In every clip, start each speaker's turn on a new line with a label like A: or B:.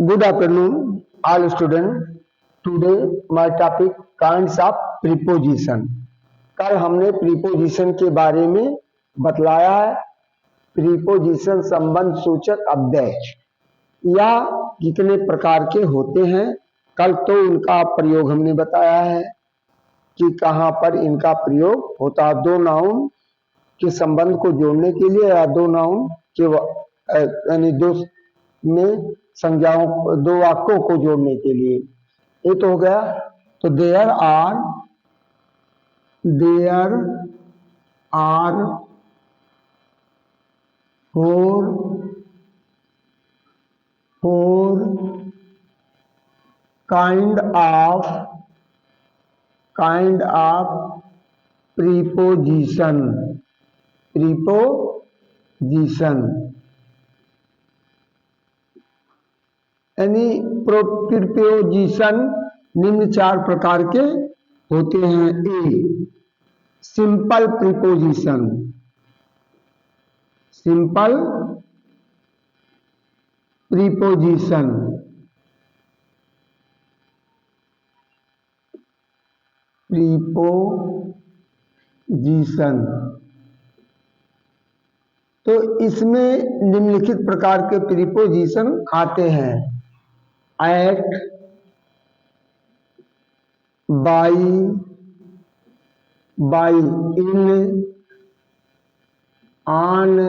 A: Good afternoon, all students. Today my topic kinds of preposition. कल हमने preposition के बारे में बतलाया है। प्रीपोजिशन संबंध सूचक अव्यय या कितने प्रकार के होते हैं, कल तो उनका प्रयोग हमने बताया है कि कहाँ पर इनका प्रयोग होता है। दो नाउन के संबंध को जोड़ने के लिए या दो नाउन के यानी दो में संज्ञाओं दो वाक्यों को जोड़ने के लिए। ये तो हो गया। तो there are four kind of preposition यानी प्रीपोजिशन निम्न चार प्रकार के होते हैं। ए सिंपल प्रीपोजिशन, तो इसमें निम्नलिखित प्रकार के प्रीपोजिशन आते हैं। At, by, in, on,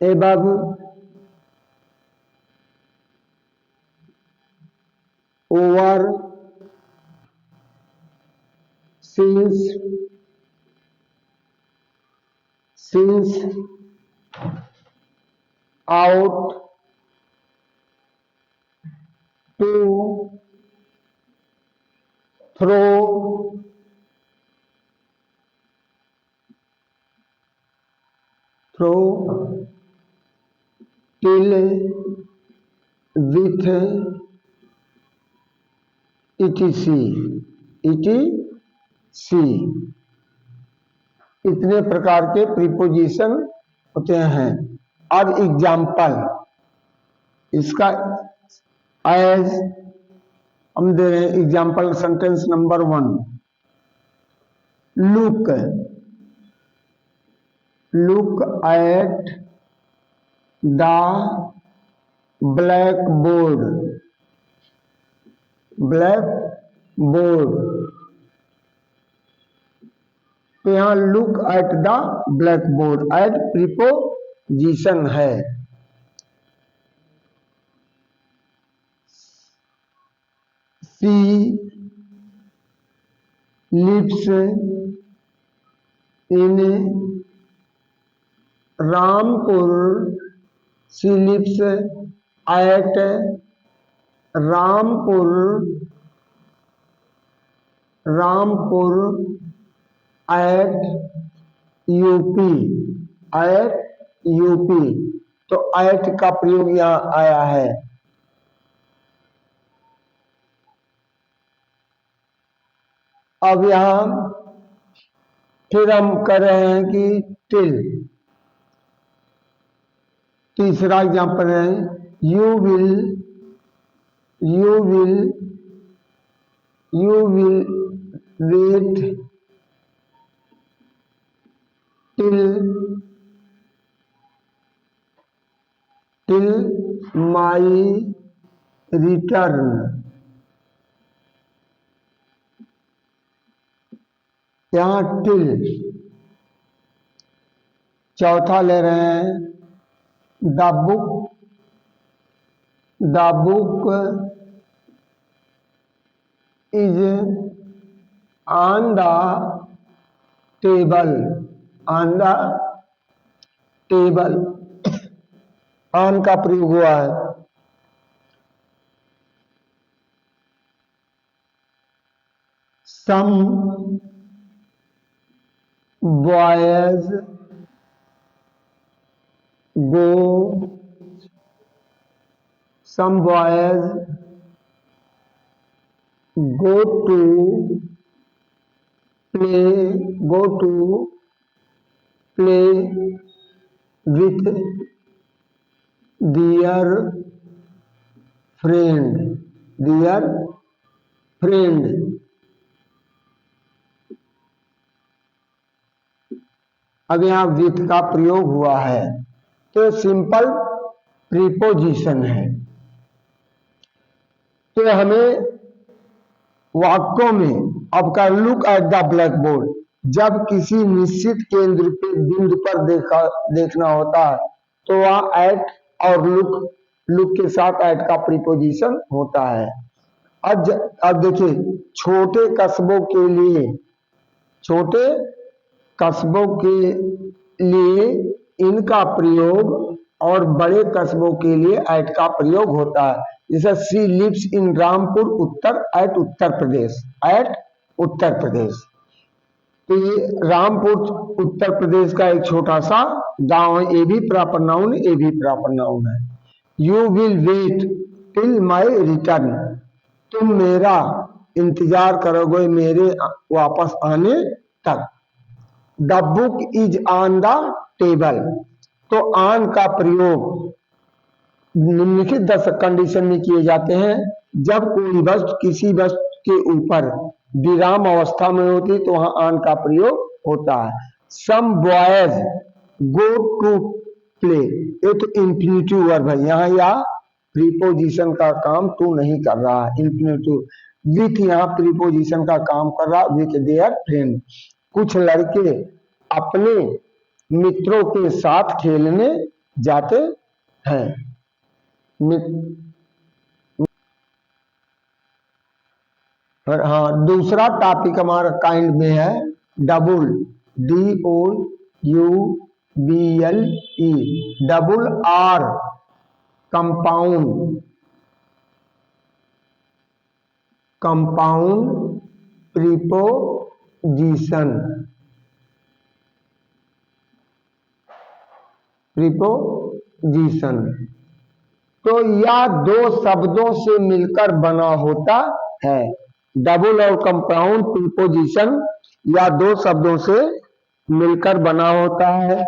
A: above, over, since, out, to, through, till, with, etc. इतने प्रकार के प्रीपोजिशन होते हैं। अब एग्जाम्पल इसका एज हम दे रहे हैं। Example sentence number 1, look at the blackboard. तो यहां look at the blackboard at preposition है। She lives in Rampur. She lives at Rampur at UP. तो एट का प्रयोग यहां आया है। अब यहां फिर हम कर रहे हैं कि टिल। तीसरा एग्जाम्पल है you will wait till my return. यहां टिल। चौथा ले रहे हैं the book is on the table. On का प्रयोग हुआ है। Some boys go to play with their friend. अब यहाँ विथ का प्रयोग हुआ है तो सिंपल प्रीपोजिशन है। तो हमें वाक्यों में अब का look at the black board, जब किसी निश्चित केंद्र पे बिंदु पर देखना होता है तो वहां एट और लुक के साथ एट का प्रीपोजिशन होता है। अब देखिए छोटे कस्बों के लिए इनका प्रयोग और बड़े कस्बों के लिए एट का प्रयोग होता है। जैसे she lives in Rampur Uttar Pradesh. तो ये रामपुर उत्तर प्रदेश का एक छोटा सा गांव है। ए भी प्रॉपर नाउन है। You will wait till my return, तुम मेरा इंतजार करोगे मेरे वापस आने तक। The book is on the table, तो ऑन का प्रयोग निम्नलिखित 10 कंडीशन में किए जाते हैं। जब कोई वस्तु किसी वस्तु के ऊपर विराम अवस्था में होती है तो वहां ऑन का प्रयोग होता है। Some boys go to play, ये तो इंफिनिटिव वर्ब है, यहाँ या प्रीपोजिशन का काम तू नहीं कर रहा है। इंफिनिटिव विथ यहाँ प्रीपोजिशन का काम कर रहा विथ देयर फ्रेंड। कुछ लड़के अपने मित्रों के साथ खेलने जाते हैं। हाँ, दूसरा टॉपिक हमारा काइंड में है double, DOUBLE, double R compound preposition. तो यह दो शब्दों से मिलकर बना होता है। डबल और कंपाउंड प्रीपोजिशन या दो शब्दों से मिलकर बना होता है।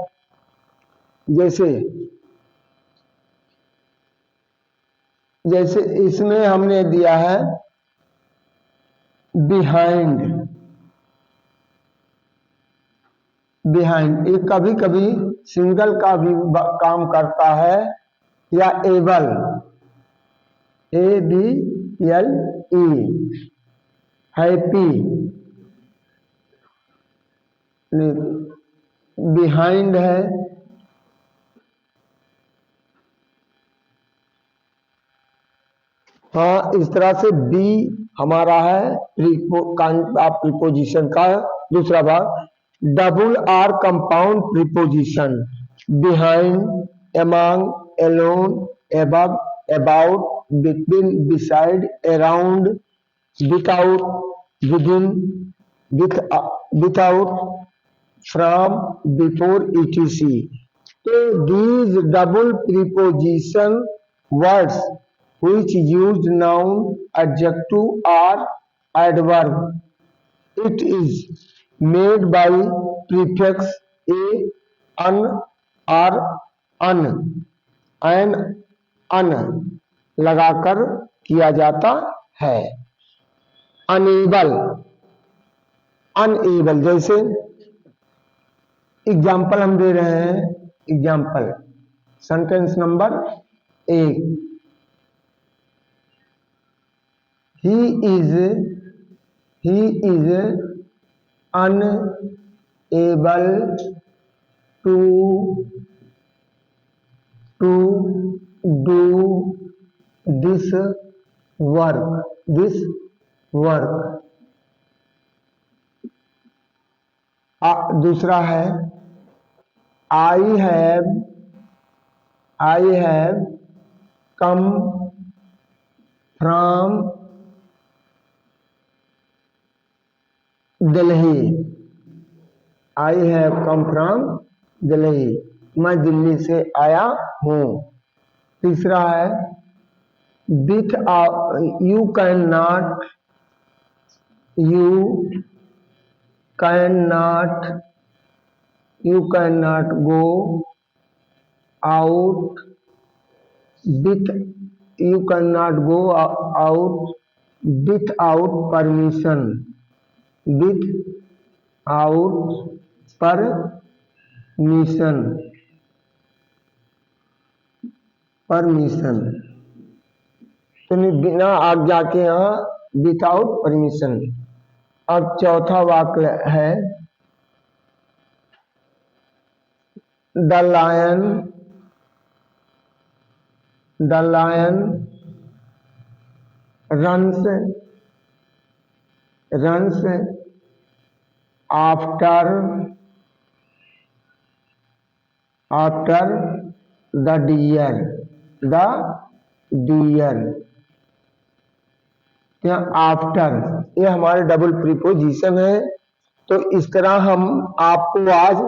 A: जैसे इसमें हमने दिया है बिहाइंड, ये कभी कभी सिंगल का भी काम करता है, या एबल, ABLE, हैप्पी, बिहाइंड है। हाँ, इस तरह से बी हमारा है प्रीपोजिशन का दूसरा भाग। Double R compound preposition, behind, among, alone, above, about, between, beside, around, without, within, without, from, before, etc. तो these double preposition words which use noun, adjective or adverb, it is made by prefix a, an or an and an लगाकर किया जाता है। Unable जैसे example हम दे रहे हैं। Example sentence number 1, he is unable to do this work। दूसरा है I have come from Delhi। I have come from Delhi, मैं दिल्ली से आया हूँ। तीसरा है with you cannot you cannot go out with you cannot go out without permission permission permission तो नहीं बिना आज्ञा के यहाँ विदाउट परमिशन। अब चौथा वाक्य है the lion runs after the deer after ये हमारे डबल प्रीपोजिशन है। तो इस तरह हम आपको आज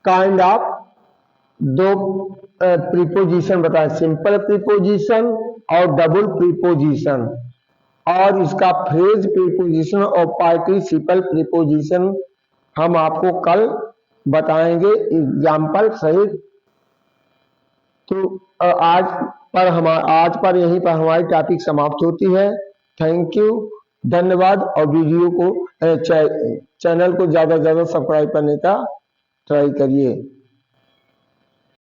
A: काइंड ऑफ दो प्रीपोजिशन बताएं, सिंपल प्रीपोजिशन और डबल प्रीपोजिशन, और इसका फ्रेज प्रीपोजिशन और पार्टिसिपल प्रीपोजिशन हम आपको कल बताएंगे एग्जाम्पल सहित। तो आज पर यहीं पर हमारी टॉपिक समाप्त होती है। थैंक यू, धन्यवाद। और वीडियो को चैनल को ज्यादा से ज्यादा सब्सक्राइब करने का ट्राई करिए।